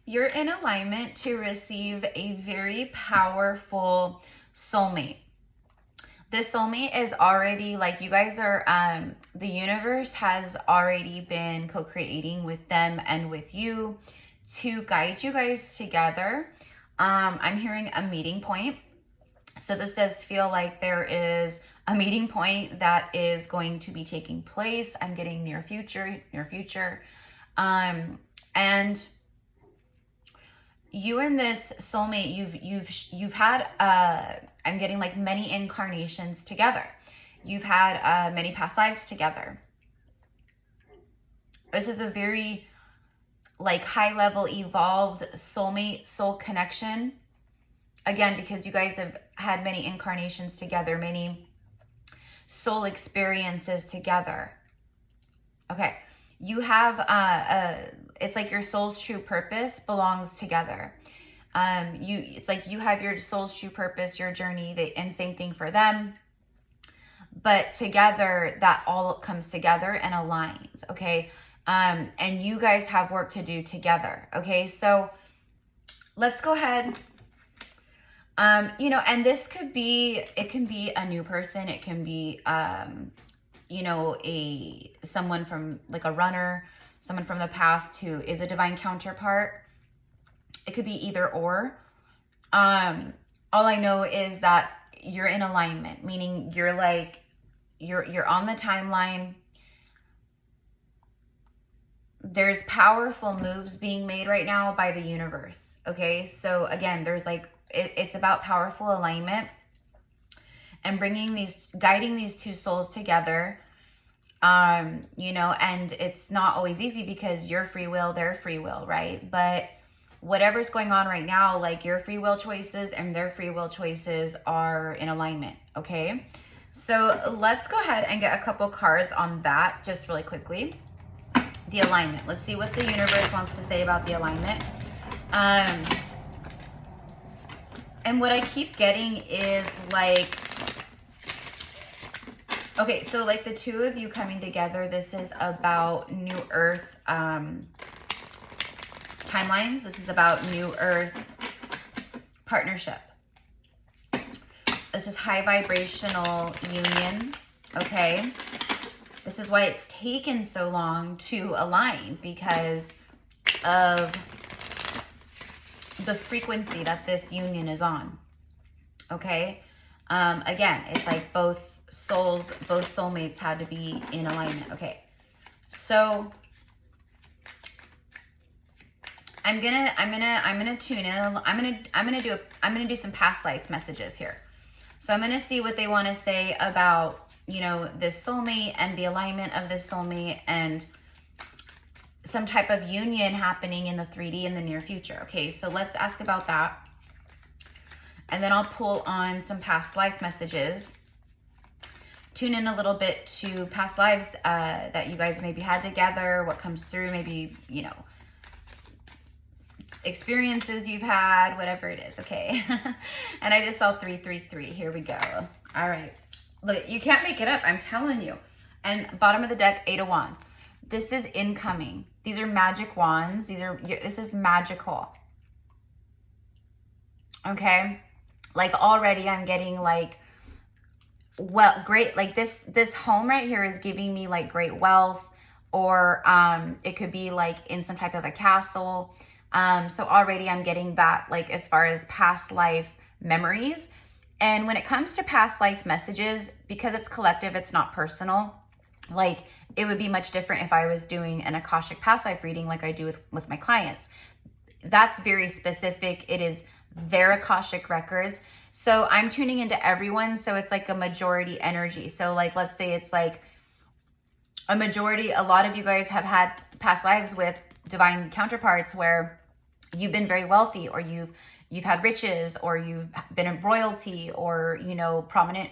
you're in alignment to receive a very powerful soulmate. This soulmate is already, like, you guys are, the universe has already been co-creating with them and with you to guide you guys together. I'm hearing a meeting point. So this does feel like there is a meeting point that is going to be taking place. I'm getting near future. And you and this soulmate, you've had, I'm getting like many incarnations together. You've had many past lives together. This is a very like high level evolved soulmate, soul connection. Again, because you guys have had many incarnations together, many soul experiences together. Okay. You have, it's like your soul's true purpose belongs together. It's like you have your soul's true purpose, your journey, and same thing for them. But together, that all comes together and aligns, okay? And you guys have work to do together, okay? So let's go ahead. You know, and this could be, it can be a new person. It can be, you know, someone from like a runner, someone from the past who is a divine counterpart. It could be either or. All I know is that you're in alignment, meaning you're like, you're on the timeline. There's powerful moves being made right now by the universe. Okay. So again, there's like, it's about powerful alignment and guiding these two souls together. You know, and it's not always easy because your free will, their free will, right? But whatever's going on right now, like your free will choices and their free will choices are in alignment. Okay. So let's go ahead and get a couple cards on that just really quickly. The alignment. Let's see what the universe wants to say about the alignment. And what I keep getting is like, okay, so like the two of you coming together, this is about new earth timelines. This is about new earth partnership. This is high vibrational union, okay? This is why it's taken so long to align, because of the frequency that this union is on, okay? Again, it's like both souls, both soulmates had to be in alignment. Okay, so I'm gonna tune in. I'm gonna do some past life messages here. So I'm gonna see what they want to say about, you know, this soulmate and the alignment of this soulmate and some type of union happening in the 3D in the near future. Okay, so let's ask about that. And then I'll pull on some past life messages. Tune in a little bit to past lives that you guys maybe had together, what comes through, maybe, you know, experiences you've had, whatever it is, okay? And I just saw 333. Here we go. All right. Look, you can't make it up, I'm telling you. And bottom of the deck, 8 of Wands. This is incoming. These are magic wands. This is magical. Okay? Like already I'm getting like, well, great. Like this home right here is giving me like great wealth, or it could be like in some type of a castle. So already I'm getting that, like, as far as past life memories. And when it comes to past life messages, because it's collective, it's not personal. Like, it would be much different if I was doing an Akashic past life reading like I do with my clients. That's very specific. It is their Akashic records. So I'm tuning into everyone. So it's like a majority energy. So like, let's say it's like a majority, a lot of you guys have had past lives with divine counterparts where you've been very wealthy, or you've had riches, or you've been in royalty, or, you know, prominent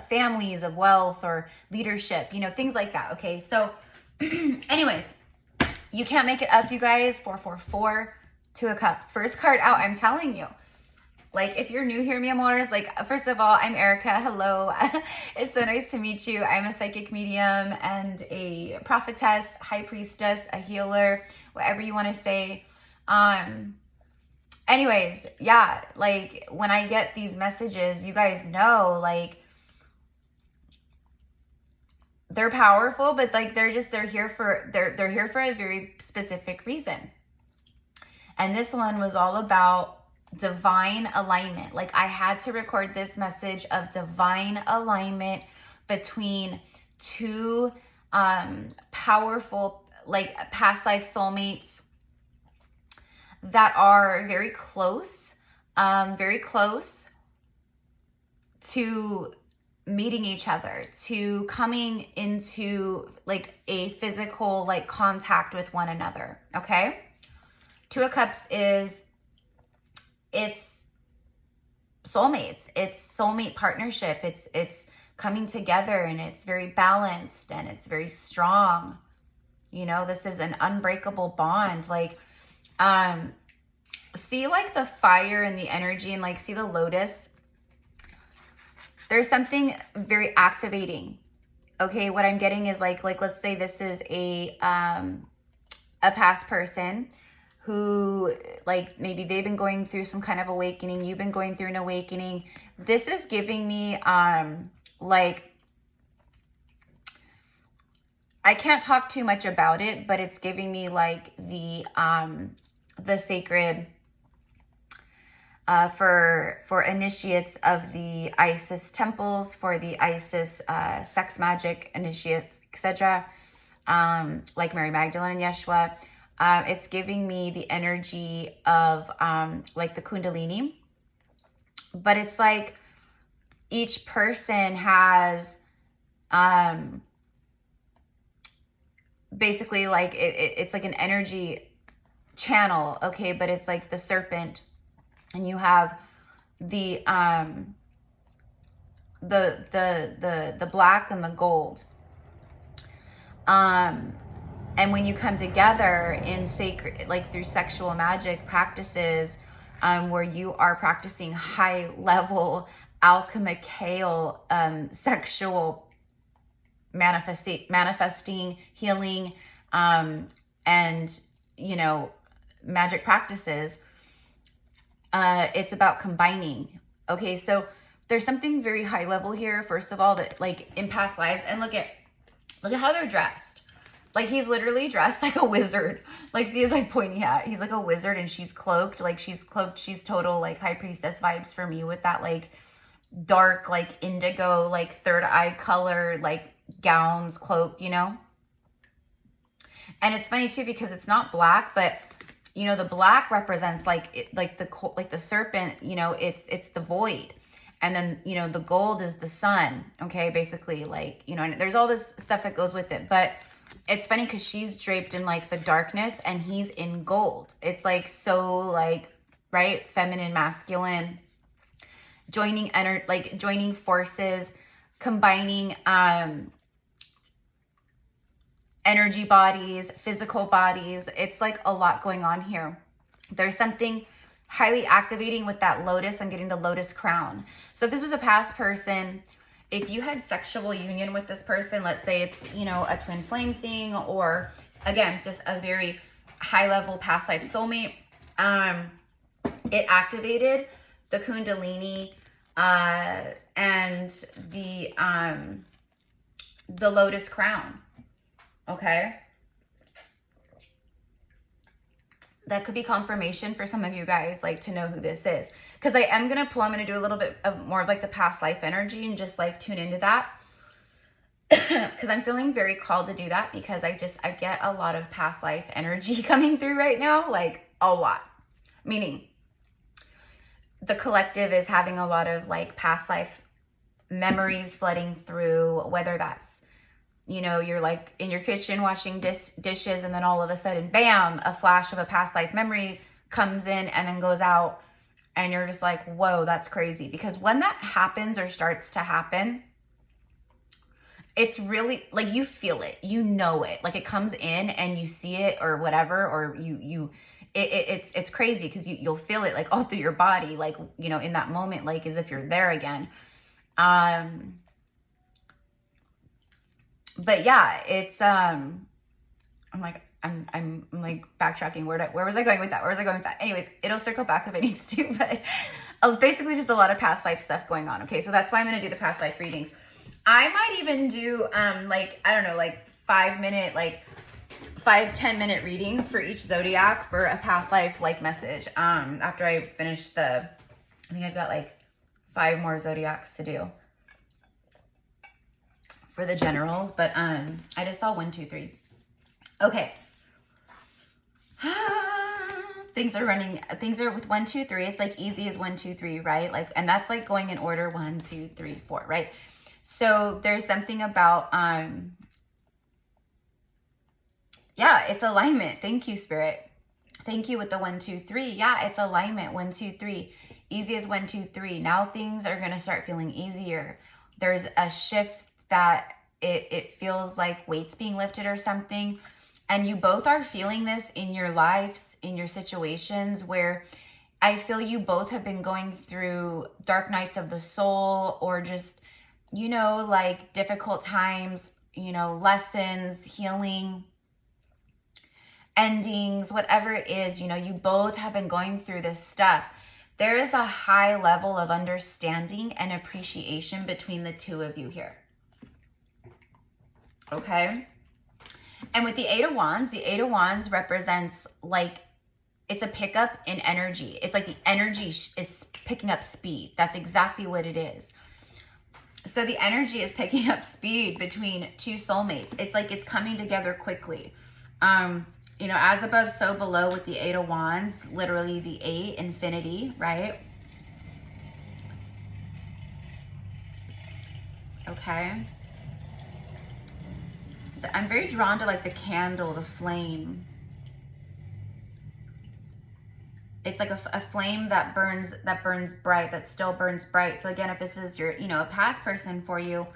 families of wealth or leadership, you know, things like that. Okay. So anyways, you can't make it up, you guys. 444, 2 of Cups. First card out, I'm telling you. Like, if you're new here, mi amores, like, first of all, I'm Erica. Hello. It's so nice to meet you. I'm a psychic medium and a prophetess, high priestess, a healer, whatever you want to say. Anyways, yeah, like when I get these messages, you guys know, like, they're powerful, but like they're here for a very specific reason. And this one was all about divine alignment. Like, I had to record this message of divine alignment between two powerful, like, past life soulmates that are very close to meeting each other, to coming into like a physical like contact with one another. Okay, Two of Cups is, it's soulmates, it's soulmate partnership, it's coming together, and it's very balanced and it's very strong. You know, this is an unbreakable bond. Like, see like the fire and the energy, and like see the lotus. There's something very activating. Okay, what I'm getting is like let's say this is a past person who, like, maybe they've been going through some kind of awakening, you've been going through an awakening. This is giving me like, I can't talk too much about it, but it's giving me like the sacred for initiates of the Isis temples, for the Isis sex magic initiates, etc. Like Mary Magdalene and Yeshua. It's giving me the energy of like the Kundalini, but it's like each person has basically like it's like an energy channel, okay, but it's like the serpent, and you have the black and the gold. And when you come together in sacred, like through sexual magic practices, where you are practicing high level alchemical sexual manifesting, healing, and, you know, magic practices, it's about combining. Okay, so there's something very high level here, first of all, that like in past lives, and look at how they're dressed. Like, he's literally dressed like a wizard. Like, see his like pointy hat. He's like a wizard, and she's cloaked. Like, she's cloaked. She's total like high priestess vibes for me, with that like dark, like indigo, like third eye color, like gowns, cloak, you know? And it's funny too, because it's not black, but you know, the black represents like the serpent, you know, it's the void. And then, you know, the gold is the sun. Okay, basically, like, you know, and there's all this stuff that goes with it. But it's funny because she's draped in like the darkness and he's in gold. It's like so like, right, feminine, masculine, joining joining forces, combining energy bodies, physical bodies. It's like a lot going on here. There's something highly activating with that lotus. I'm getting the lotus crown. So if this was a past person, if you had sexual union with this person, let's say it's, you know, a twin flame thing, or again, just a very high level past life soulmate, it activated the Kundalini and the lotus crown. Okay. That could be confirmation for some of you guys, like, to know who this is. Because I am going to pull, I'm going to do a little bit of more of like the past life energy and just like tune into that. Because I'm feeling very called to do that, because I get a lot of past life energy coming through right now, like a lot. Meaning the collective is having a lot of like past life memories flooding through, whether that's, you know, you're like in your kitchen washing dishes, and then all of a sudden, bam, a flash of a past life memory comes in and then goes out, and you're just like, whoa, that's crazy. Because when that happens or starts to happen, it's really like you feel it, you know it, like it comes in and you see it or whatever, or it's crazy because you'll feel it like all through your body, like, you know, in that moment, like as if you're there again. But yeah, it's, I'm like, I'm like backtracking. Where was I going with that? Where was I going with that? Anyways, it'll circle back if it needs to, but basically just a lot of past life stuff going on. Okay, so that's why I'm going to do the past life readings. I might even do like, I don't know, like 5-minute, like 5-10-minute readings for each zodiac for a past life like message. After I finish I think I've got like 5 more zodiacs to do for the generals, but I just saw 1, 2, 3. Okay. Things are with 1, 2, 3. It's like easy as 1, 2, 3, right? Like, and that's like going in order 1, 2, 3, 4, right? So there's something about, yeah, it's alignment. Thank you, Spirit. Thank you with the 1, 2, 3. Yeah, it's alignment. 1, 2, 3. Easy as 1, 2, 3. Now things are going to start feeling easier. There's a shift that it feels like weights being lifted or something. And you both are feeling this in your lives, in your situations, where I feel you both have been going through dark nights of the soul, or just, you know, like difficult times, you know, lessons, healing, endings, whatever it is. You know, you both have been going through this stuff. There is a high level of understanding and appreciation between the two of you here. Okay? And with the 8 of Wands represents like, it's a pickup in energy. It's like the energy is picking up speed. That's exactly what it is. So the energy is picking up speed between 2 soulmates. It's like it's coming together quickly. You know, as above, so below with the 8 of Wands, literally the 8, infinity, right? Okay. I'm very drawn to like the candle, the flame. It's like a flame that burns bright, that still burns bright. So again, if this is your, you know, a past person for you,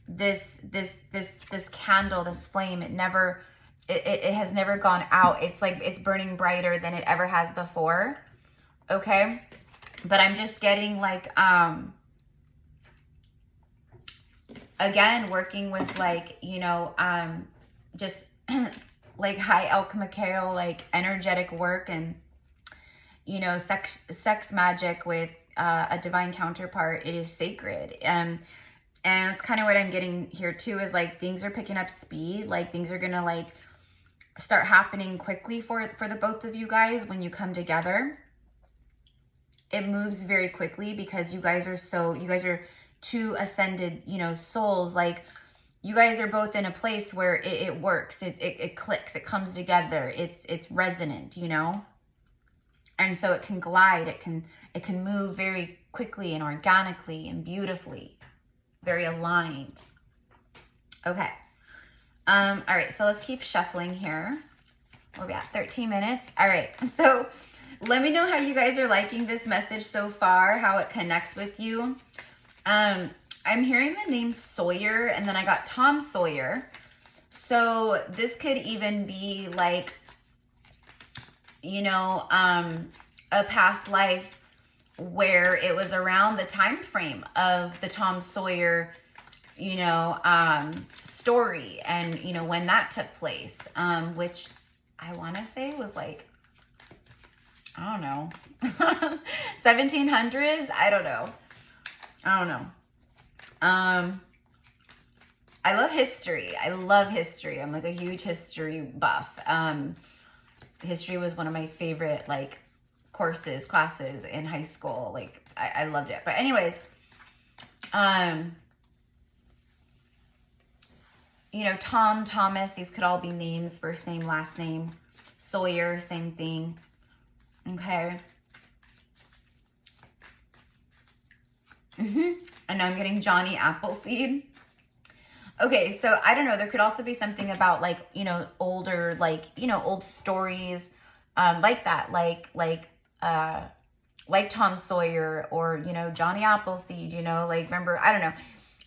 this candle, this flame, it has never gone out. It's like it's burning brighter than it ever has before. Okay? But I'm just getting like again, working with like, you know, just like high alchemical, like energetic work, and, you know, sex magic with a divine counterpart. It is sacred. And it's kind of what I'm getting here too, is like things are picking up speed. Like things are gonna like start happening quickly for the both of you guys when you come together. It moves very quickly because you guys are 2 ascended, you know, souls. Like you guys are both in a place where it works, it clicks, it comes together, it's resonant, you know. And so it can glide, it can move very quickly and organically and beautifully, very aligned. Okay. All right, so let's keep shuffling here. We're at 13 minutes. All right, so let me know how you guys are liking this message so far, how it connects with you. I'm hearing the name Sawyer, and then I got Tom Sawyer. So this could even be like, you know, a past life where it was around the time frame of the Tom Sawyer, you know, story, and, you know, when that took place, which I want to say was like, I don't know, 1700s. I don't know. I love history. I'm like a huge history buff. History was one of my favorite like classes in high school. Like I loved it. But anyways, you know, Tom, Thomas, these could all be names, first name, last name. Sawyer, same thing. Okay. And now I'm getting Johnny Appleseed. Okay, so I don't know. There could also be something about like, you know, older, like, you know, old stories like that, like Tom Sawyer, or, you know, Johnny Appleseed, you know, like, remember, I don't know.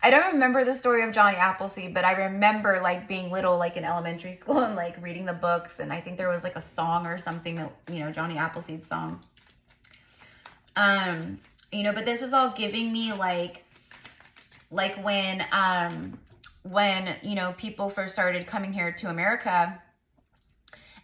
I don't remember the story of Johnny Appleseed, but I remember like being little, like in elementary school, and like reading the books. And I think there was like a song or something that, you know, Johnny Appleseed song. You know, but this is all giving me like when, you know, people first started coming here to America,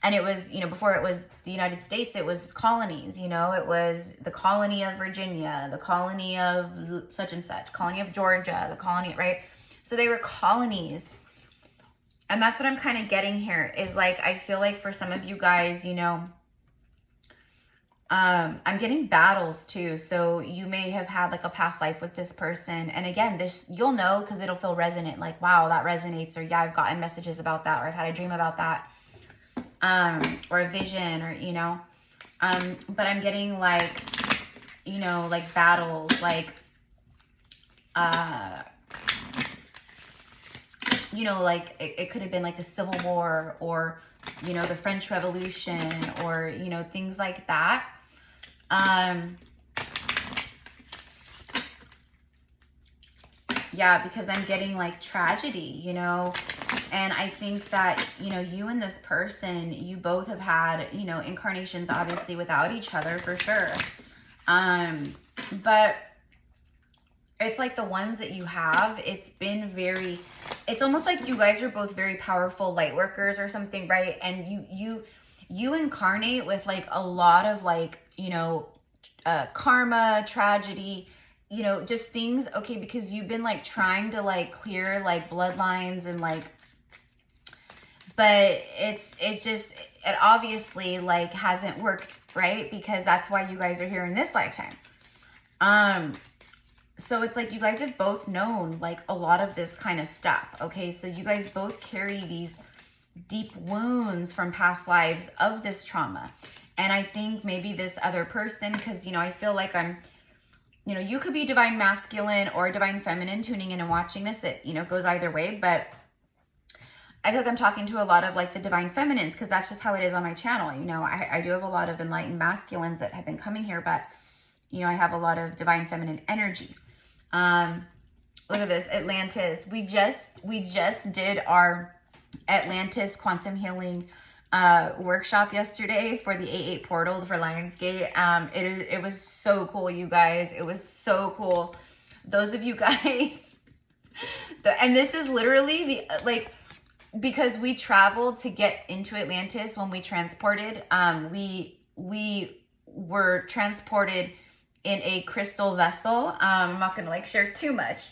And it was, you know, before it was the United States, it was colonies, you know, it was the colony of Virginia, the colony of such and such, colony of Georgia, the colony, right? So they were colonies. And that's what I'm kind of getting here is like, I feel like for some of you guys, you know, I'm getting battles too. So you may have had like a past life with this person. And again, this, you'll know, because it'll feel resonant, like, wow, that resonates. Or yeah, I've gotten messages about that, or I've had a dream about that. Or a vision, or, you know, but I'm getting like, you know, like battles, like, you know, like it could have been like the Civil War, or, you know, the French Revolution, or, you know, things like that. Yeah, because I'm getting like tragedy, you know, and I think that, you know, you and this person, you both have had, you know, incarnations obviously without each other for sure. But it's like the ones that you have, it's been very, it's almost like you guys are both very powerful light workers or something, right? And you incarnate with like a lot of like, you know, karma, tragedy, you know, just things, okay, because you've been like trying to like clear like bloodlines and like, but it obviously like hasn't worked, right? Because that's why you guys are here in this lifetime. So it's like you guys have both known like a lot of this kind of stuff, okay? So you guys both carry these deep wounds from past lives of this trauma. And I think maybe this other person, because, you know, I feel like I'm, you know, you could be divine masculine or divine feminine tuning in and watching this. It, you know, goes either way, but I feel like I'm talking to a lot of like the divine feminines, because that's just how it is on my channel. You know, I do have a lot of enlightened masculines that have been coming here, but, you know, I have a lot of divine feminine energy. Look at this, Atlantis. We just did our Atlantis quantum healing workshop yesterday for the 8/8 portal for Lionsgate. It was so cool, you guys. It was so cool. Those of you guys, and this is literally the, like, because we traveled to get into Atlantis when we transported, we were transported in a crystal vessel. I'm not gonna like share too much,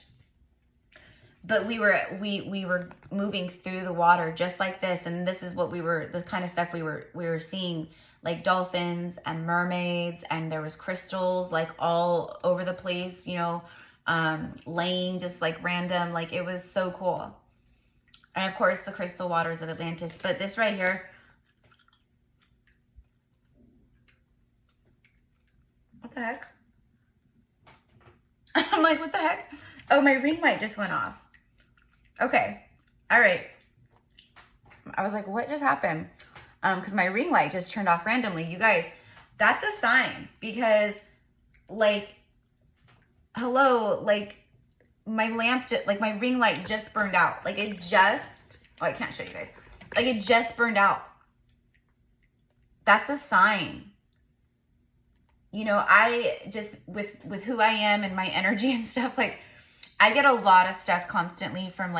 but we were moving through the water just like this, and this is what the kind of stuff we were seeing, like dolphins and mermaids, and there was crystals like all over the place, you know, laying just like random, like it was so cool. And of course the crystal waters of Atlantis. But this right here, what the heck? I'm like, what the heck? Oh, my ring light just went off. Okay. All right. I was like, what just happened? Because my ring light just turned off randomly. You guys, that's a sign, because like, hello, like my lamp, like my ring light just burned out. Like it just, oh, I can't show you guys. Like it just burned out. That's a sign. You know, I just, with who I am and my energy and stuff, like I get a lot of stuff constantly from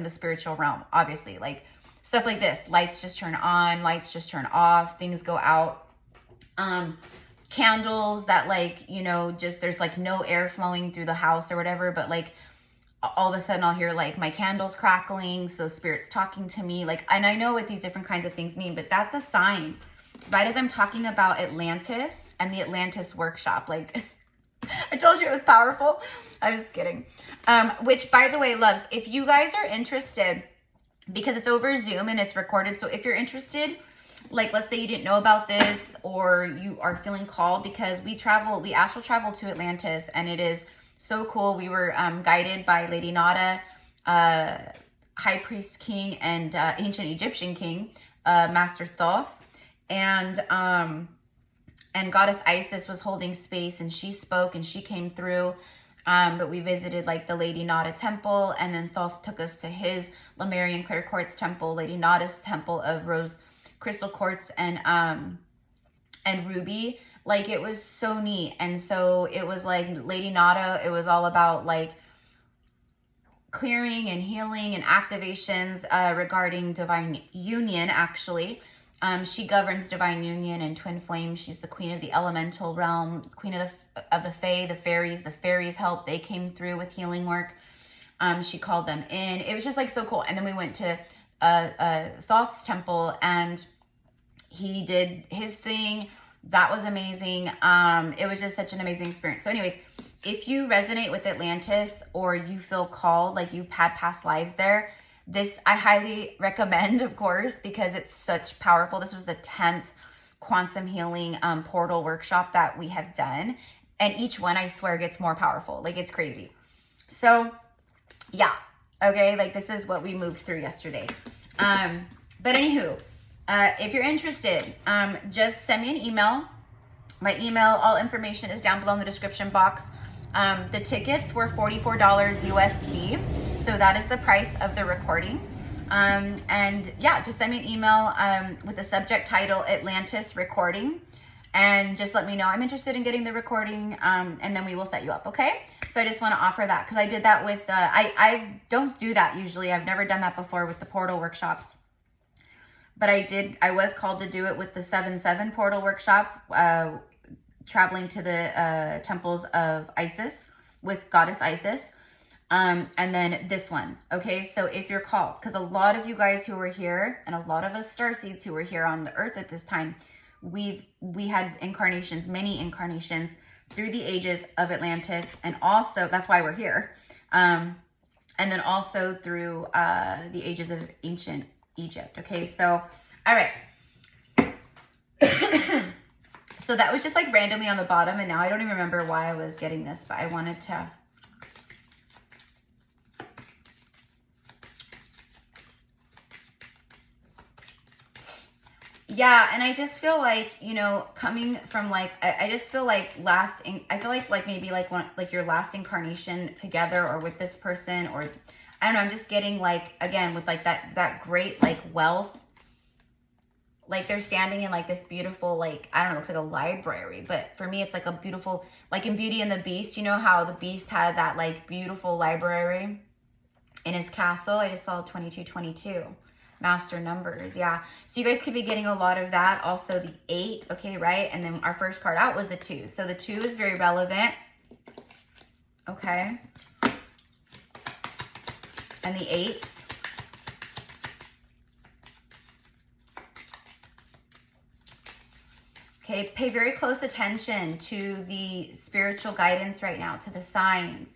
the spiritual realm, obviously, like stuff like this, lights just turn on, lights just turn off, things go out, candles that like, you know, just, there's like no air flowing through the house or whatever, but like all of a sudden I'll hear like my candles crackling. So spirit's talking to me, like, and I know what these different kinds of things mean, but that's a sign. Right as I'm talking about Atlantis and the Atlantis workshop, like I told you it was powerful. I was kidding. Which, by the way, loves, if you guys are interested, because it's over Zoom and it's recorded, so if you're interested, like let's say you didn't know about this or you are feeling called, because we astral travel to Atlantis, and it is so cool. We were guided by Lady Nada, High Priest King, and Ancient Egyptian King, Master Thoth. And Goddess Isis was holding space, and she spoke and she came through. But we visited like the Lady Nada temple, and then Thoth took us to his Lemurian clear quartz temple, Lady Nada's temple of rose crystal quartz and ruby. Like it was so neat. And so it was like Lady Nada, it was all about like clearing and healing and activations regarding divine union, actually. She governs divine union and twin flame. She's the queen of the elemental realm, queen of the fae, the fairies. The fairies helped. They came through with healing work. She called them in. It was just like so cool. And then we went to Thoth's temple, and he did his thing. That was amazing. It was just such an amazing experience. So anyways, if you resonate with Atlantis, or you feel called, like you've had past lives there, this I highly recommend, of course, because it's such powerful. This was the 10th quantum healing portal workshop that we have done. And each one, I swear, gets more powerful. Like, it's crazy. So yeah, okay, like this is what we moved through yesterday. But anywho, if you're interested, just send me an email. My email, all information is down below in the description box. The tickets were $44 USD. So that is the price of the recording. And yeah, just send me an email with the subject title Atlantis recording, and just let me know I'm interested in getting the recording, and then we will set you up, okay? So I just want to offer that because I did that with, I don't do that usually. I've never done that before with the portal workshops. But I was called to do it with the 7/7 portal workshop, traveling to the temples of Isis with goddess Isis. And then this one, okay? So if you're called, because a lot of you guys who were here, and a lot of us starseeds who were here on the earth at this time, we had incarnations, many incarnations through the ages of Atlantis, and also, that's why we're here. And then also through the ages of ancient Egypt, okay? So, all right. So that was just like randomly on the bottom, and now I don't even remember why I was getting this, but I wanted to... Yeah, and I just feel like, you know, coming from like, I just feel like I feel like maybe like your last incarnation together or with this person, or I don't know, I'm just getting like, again, with like that great like wealth, like they're standing in like this beautiful, like, I don't know, it looks like a library, but for me it's like a beautiful, like in Beauty and the Beast, you know how the Beast had that like beautiful library in his castle? I just saw 2222. Master numbers, yeah. So you guys could be getting a lot of that. Also the 8, okay, right? And then our first card out was the 2. So the 2 is very relevant, okay? And the 8s. Okay, pay very close attention to the spiritual guidance right now, to the signs,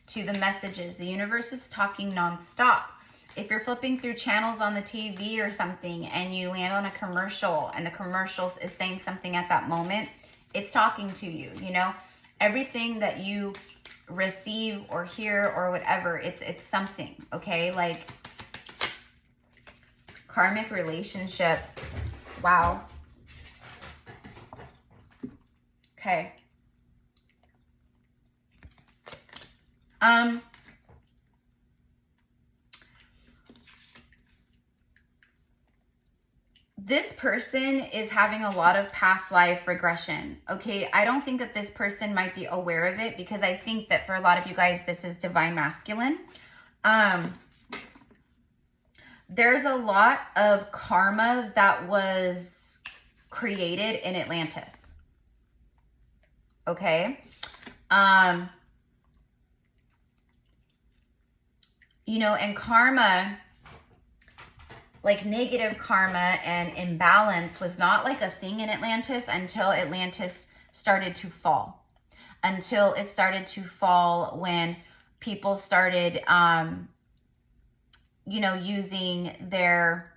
to the messages. The universe is talking nonstop. If you're flipping through channels on the TV or something and you land on a commercial and the commercial is saying something at that moment, it's talking to you, you know? Everything that you receive or hear or whatever, it's something, okay? Like karmic relationship. Wow. Okay. This person is having a lot of past life regression, okay? I don't think that this person might be aware of it, because I think that for a lot of you guys, this is divine masculine. There's a lot of karma that was created in Atlantis, okay? You know, and karma, like negative karma and imbalance, was not like a thing in Atlantis until Atlantis started to fall. Until it started to fall when people started, you know, using their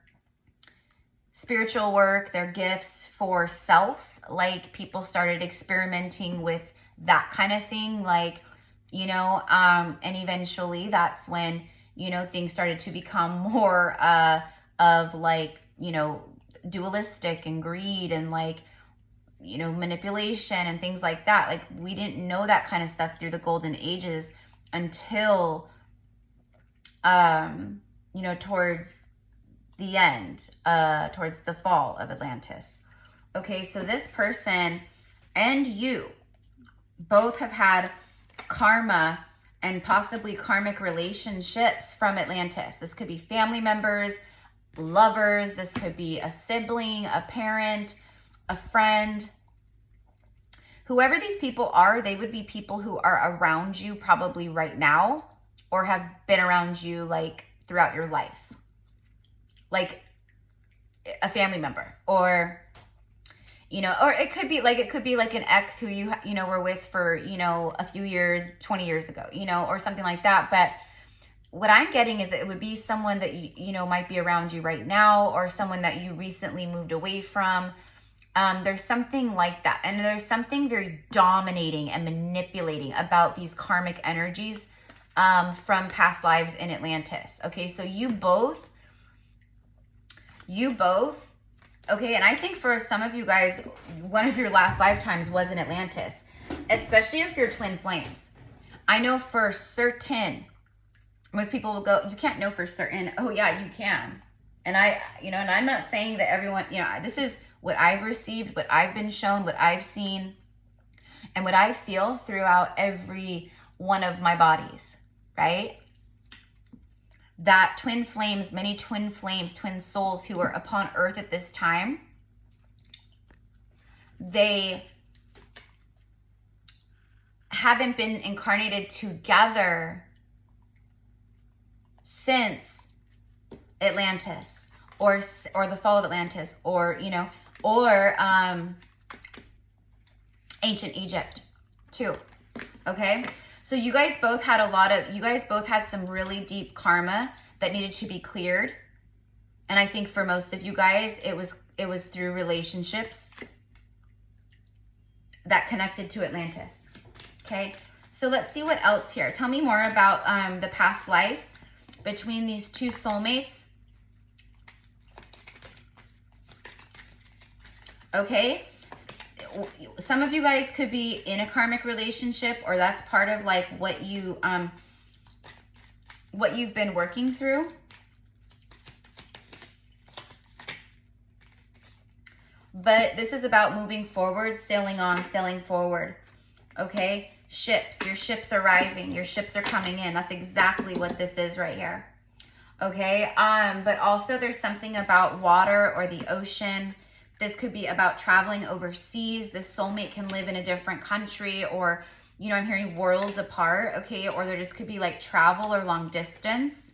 spiritual work, their gifts for self. Like people started experimenting with that kind of thing, like, you know, and eventually that's when, you know, things started to become more, of like, you know, dualistic and greed and like, you know, manipulation and things like that. Like we didn't know that kind of stuff through the golden ages until, you know, towards the end, towards the fall of Atlantis. Okay, so this person and you both have had karma and possibly karmic relationships from Atlantis. This could be family members, lovers. This could be a sibling, a parent, a friend. Whoever these people are, they would be people who are around you probably right now or have been around you like throughout your life. Like a family member, or you know, or it could be like an ex who you know were with for, you know, a few years, 20 years ago, you know, or something like that. But what I'm getting is it would be someone that you know might be around you right now, or someone that you recently moved away from. There's something like that, and there's something very dominating and manipulating about these karmic energies from past lives in Atlantis. Okay, so you both, okay, and I think for some of you guys, one of your last lifetimes was in Atlantis, especially if you're twin flames. I know for certain, most people will go, you can't know for certain. Oh yeah, you can. And you know, and I'm not saying that everyone, you know, this is what I've received, what I've been shown, what I've seen, and what I feel throughout every one of my bodies, right? That twin flames, many twin flames, twin souls who are upon earth at this time, they haven't been incarnated together since Atlantis, or the fall of Atlantis, or, you know, or ancient Egypt too. Okay, so you guys both had some really deep karma that needed to be cleared, and I think for most of you guys it was through relationships that connected to Atlantis. Okay, so let's see what else here. Tell me more about the past life between these two soulmates. Okay, some of you guys could be in a karmic relationship, or that's part of like what you've been working through. But this is about moving forward, sailing on, sailing forward. Okay, ships, your ships arriving, your ships are coming in. That's exactly what this is right here. Okay, but also there's something about water or the ocean. This could be about traveling overseas. This soulmate can live in a different country, or, you know, I'm hearing worlds apart, okay? Or there just could be like travel or long distance.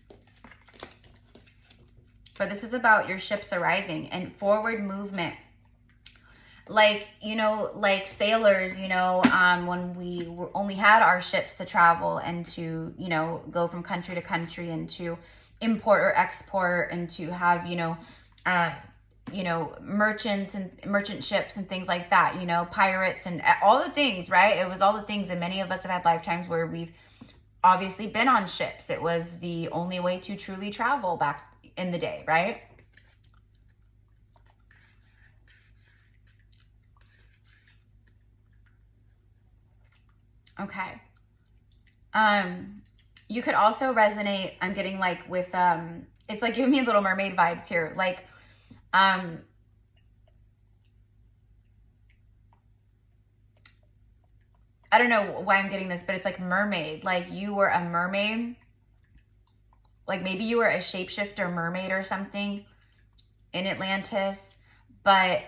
But this is about your ships arriving and forward movement. Like, you know, like sailors, you know, when we only had our ships to travel and to, you know, go from country to country and to import or export and to have, you know, merchants and merchant ships and things like that, you know, pirates and all the things, right? It was all the things, and many of us have had lifetimes where we've obviously been on ships. It was the only way to truly travel back in the day, right? Okay. You could also resonate, I'm getting like with, it's like giving me Little Mermaid vibes here. Like, I don't know why I'm getting this, but it's like mermaid. Like you were a mermaid. Like maybe you were a shapeshifter mermaid or something in Atlantis, but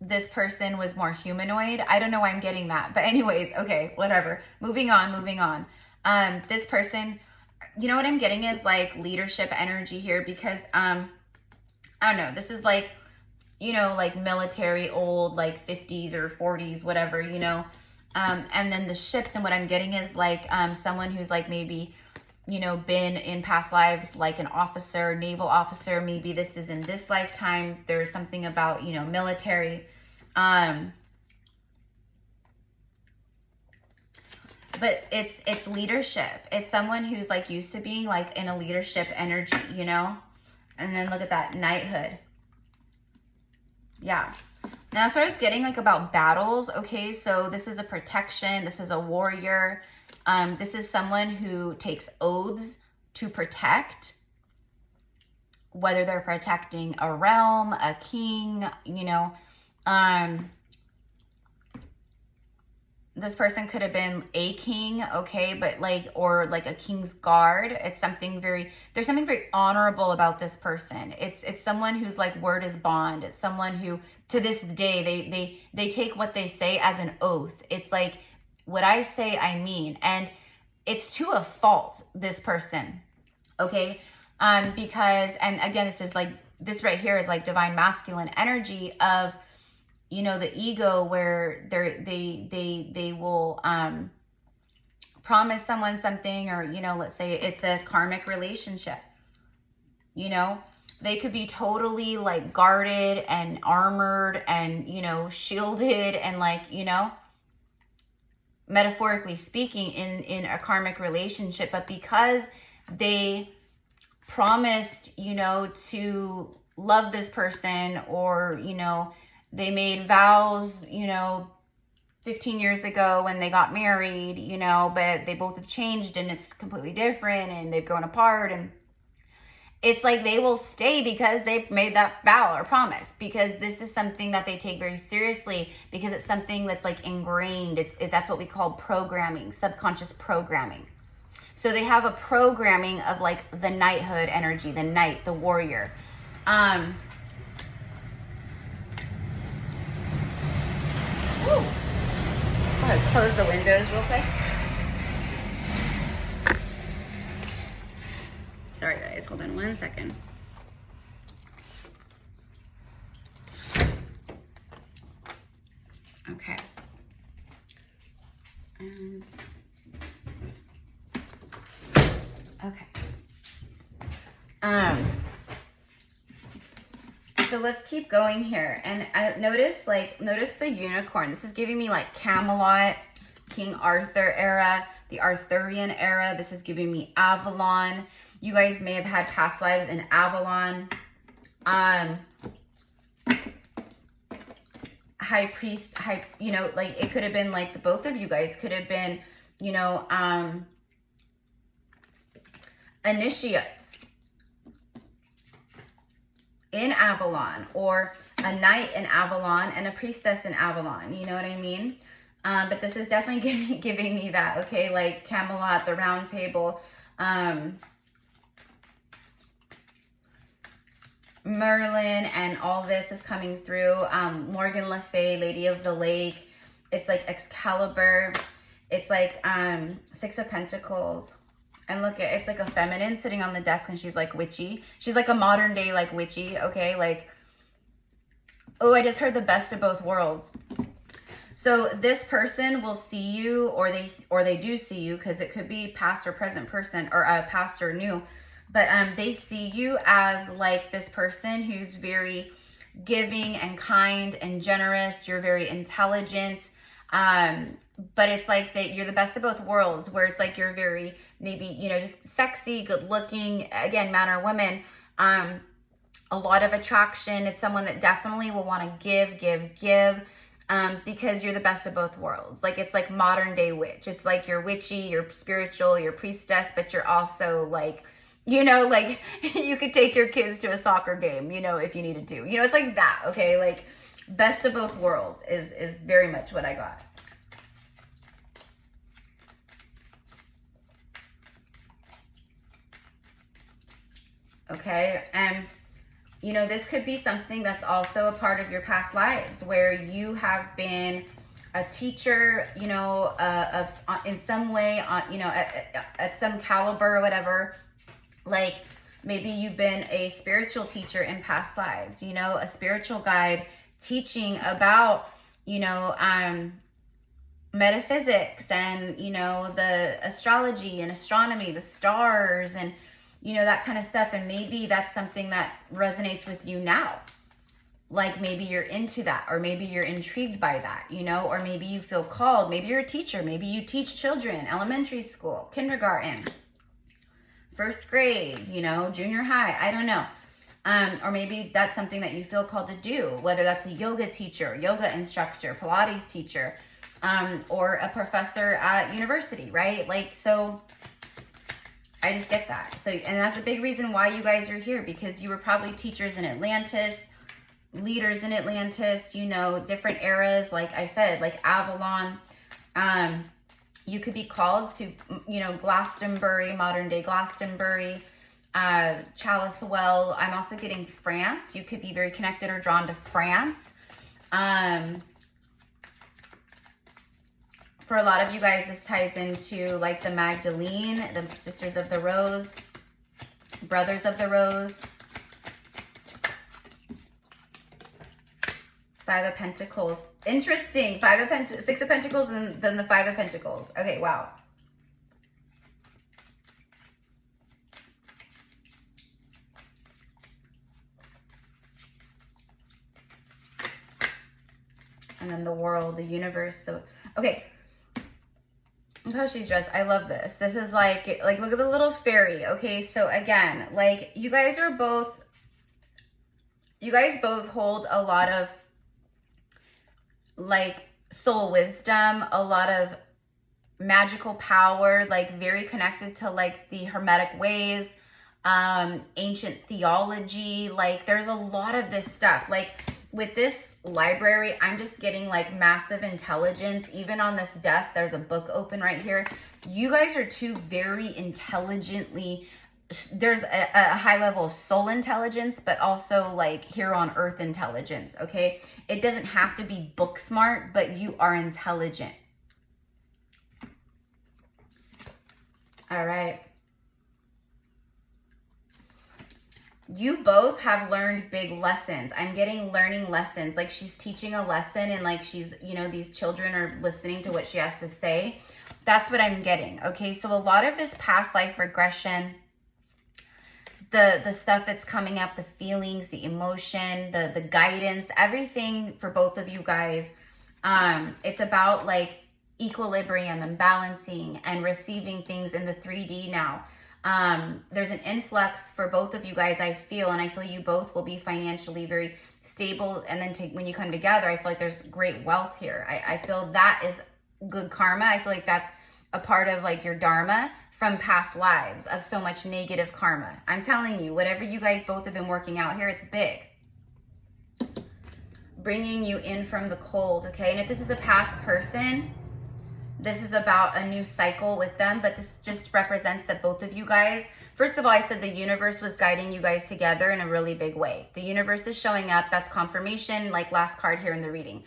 this person was more humanoid. I don't know why I'm getting that. But anyways, okay, whatever. Moving on. This person, you know what I'm getting is like leadership energy here, because I don't know, this is like, you know, like military old, like 50s or 40s, whatever, you know. And then the ships, and what I'm getting is like someone who's like maybe, you know, been in past lives like an officer, naval officer. Maybe this is in this lifetime. There's something about, you know, military. But it's leadership. It's someone who's like used to being like in a leadership energy, you know. And then look at that, knighthood. Yeah. Now, so I was getting like about battles. Okay, so this is a protection. This is a warrior. This is someone who takes oaths to protect, whether they're protecting a realm, a king, you know. this person could have been a king, okay, but like, or like a king's guard. It's something very, there's something very honorable about this person. It's someone who's like word is bond. It's someone who to this day, they take what they say as an oath. It's like, what I say, I mean, and it's to a fault, this person, okay? Because, and again, this is like, this right here is like divine masculine energy of, you know, the ego, where they will promise someone something, or, you know, let's say it's a karmic relationship, you know, they could be totally like guarded and armored and, you know, shielded and like, you know, metaphorically speaking, in a karmic relationship, but because they promised, you know, to love this person, or, you know, they made vows, you know, 15 years ago when they got married, you know, but they both have changed and it's completely different and they've grown apart, and it's like they will stay because they've made that vow or promise, because this is something that they take very seriously, because it's something that's like ingrained. That's what we call programming, subconscious programming. So they have a programming of like the knighthood energy, the knight, the warrior. Woo. Go ahead, close the windows real quick. Sorry guys, hold on 1 second. Okay. Okay. So let's keep going here. And I notice the unicorn. This is giving me like Camelot, King Arthur era, the Arthurian era. This is giving me Avalon. You guys may have had past lives in Avalon. High priest, you know, like it could have been like the both of you guys could have been, you know, initiates in Avalon, or a knight in Avalon and a priestess in Avalon. You know what I mean? But this is definitely giving me that, okay? Like Camelot, the Round Table, Merlin, and all this is coming through. Morgan Le Fay, Lady of the Lake. It's like Excalibur. It's like Six of Pentacles. And look, it's like a feminine sitting on the desk, and she's like witchy. She's like a modern day like witchy, okay? Like, oh, I just heard the best of both worlds. So this person will see you, or they do see you, because it could be past or present person, or past or new. But they see you as like this person who's very giving and kind and generous. You're very intelligent. But it's like that you're the best of both worlds, where it's like you're very, maybe, you know, just sexy, good looking, again, man or woman, a lot of attraction. It's someone that definitely will want to give, because you're the best of both worlds. Like, it's like modern day witch. It's like you're witchy, you're spiritual, you're priestess, but you're also like, you know, like you could take your kids to a soccer game, you know, if you needed to, you know, it's like that. Okay. Like best of both worlds is very much what I got. Okay. And, you know, this could be something that's also a part of your past lives, where you have been a teacher, you know, in some way, you know, at some caliber or whatever. Like maybe you've been a spiritual teacher in past lives, you know, a spiritual guide teaching about, you know, metaphysics and, you know, the astrology and astronomy, the stars, and, you know, that kind of stuff. And maybe that's something that resonates with you now. Like maybe you're into that, or maybe you're intrigued by that, you know, or maybe you feel called. Maybe you're a teacher. Maybe you teach children, elementary school, kindergarten, first grade, you know, junior high. I don't know. Or maybe that's something that you feel called to do, whether that's a yoga teacher, yoga instructor, Pilates teacher, or a professor at university, right? Like, so I just get that. So, and that's a big reason why you guys are here, because you were probably teachers in Atlantis, leaders in Atlantis, you know, different eras, like I said, like Avalon, You could be called to, you know, Glastonbury, modern day Glastonbury, Chalice Well. I'm also getting France. You could be very connected or drawn to France. For a lot of you guys, this ties into like the Magdalene, the Sisters of the Rose, Brothers of the Rose. Five of Pentacles. Interesting. Six of Pentacles and then the Five of Pentacles. Okay, wow. And then the world, the universe, okay. Look how she's dressed. I love this. This is like look at the little fairy. Okay, so again, like you guys both hold a lot of like soul wisdom, a lot of magical power, like very connected to like the Hermetic ways, ancient theology. Like there's a lot of this stuff. Like with this library, I'm just getting like massive intelligence. Even on this desk, there's a book open right here. You guys are two very intelligently, there's a high level of soul intelligence, but also like here on earth intelligence, okay? It doesn't have to be book smart, but you are intelligent. All right. You both have learned big lessons. I'm getting learning lessons. Like she's teaching a lesson and like she's, you know, these children are listening to what she has to say. That's what I'm getting. Okay, so a lot of this past life regression, the stuff that's coming up, the feelings, the emotion, the guidance, everything for both of you guys, it's about like equilibrium and balancing and receiving things in the 3D now. There's an influx for both of you guys, I feel, and I feel you both will be financially very stable. And then when you come together, I feel like there's great wealth here. I feel that is good karma. I feel like that's a part of like your dharma from past lives of so much negative karma. I'm telling you, whatever you guys both have been working out here, it's big. Bringing you in from the cold, okay? And if this is a past person, this is about a new cycle with them, but this just represents that both of you guys, first of all, I said the universe was guiding you guys together in a really big way. The universe is showing up. That's confirmation, like last card here in the reading.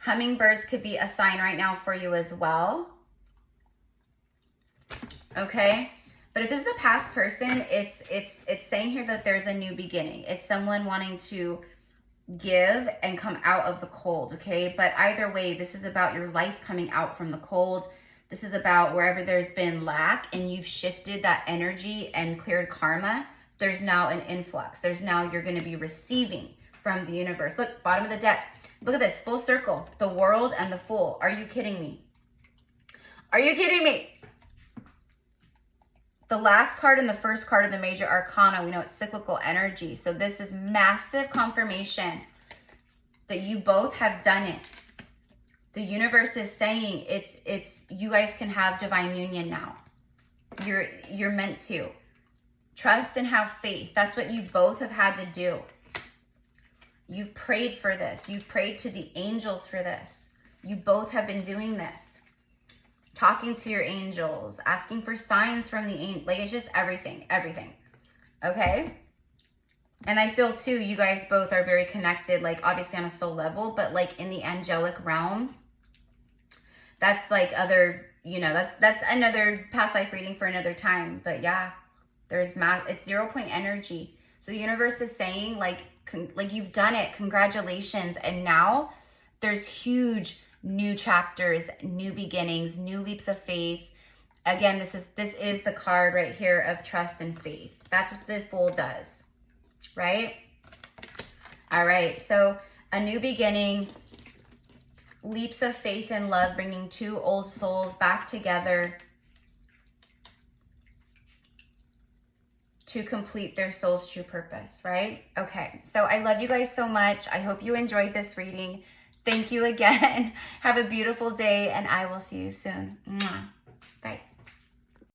Hummingbirds could be a sign right now for you as well. Okay? But if this is a past person, it's saying here that there's a new beginning. It's someone wanting to give and come out of the cold, okay? But either way, this is about your life coming out from the cold. This is about wherever there's been lack and you've shifted that energy and cleared karma, there's now an influx. There's now, you're going to be receiving from the universe. Look, bottom of the deck. Look at this, full circle, the world and the Fool. Are you kidding me? Are you kidding me? The last card and the first card of the major arcana, we know it's cyclical energy. So this is massive confirmation that you both have done it. The universe is saying it's you guys can have divine union now. You're meant to. Trust and have faith. That's what you both have had to do. You've prayed for this. You've prayed to the angels for this. You both have been doing this. Talking to your angels, asking for signs from the angels. Like, it's just everything, everything. Okay? And I feel, too, you guys both are very connected, like, obviously on a soul level, but, like, in the angelic realm. That's, like, other, you know, that's another past life reading for another time. But, yeah, there's it's 0 point energy. So the universe is saying, like you've done it. Congratulations. And now there's huge new chapters, new beginnings, new leaps of faith. Again, this is the card right here of trust and faith. That's what the Fool does, right? All right, so a new beginning, leaps of faith and love, bringing two old souls back together to complete their soul's true purpose, right? Okay, so I love you guys so much. I hope you enjoyed this reading. Thank you again. Have a beautiful day, and I will see you soon. Mwah.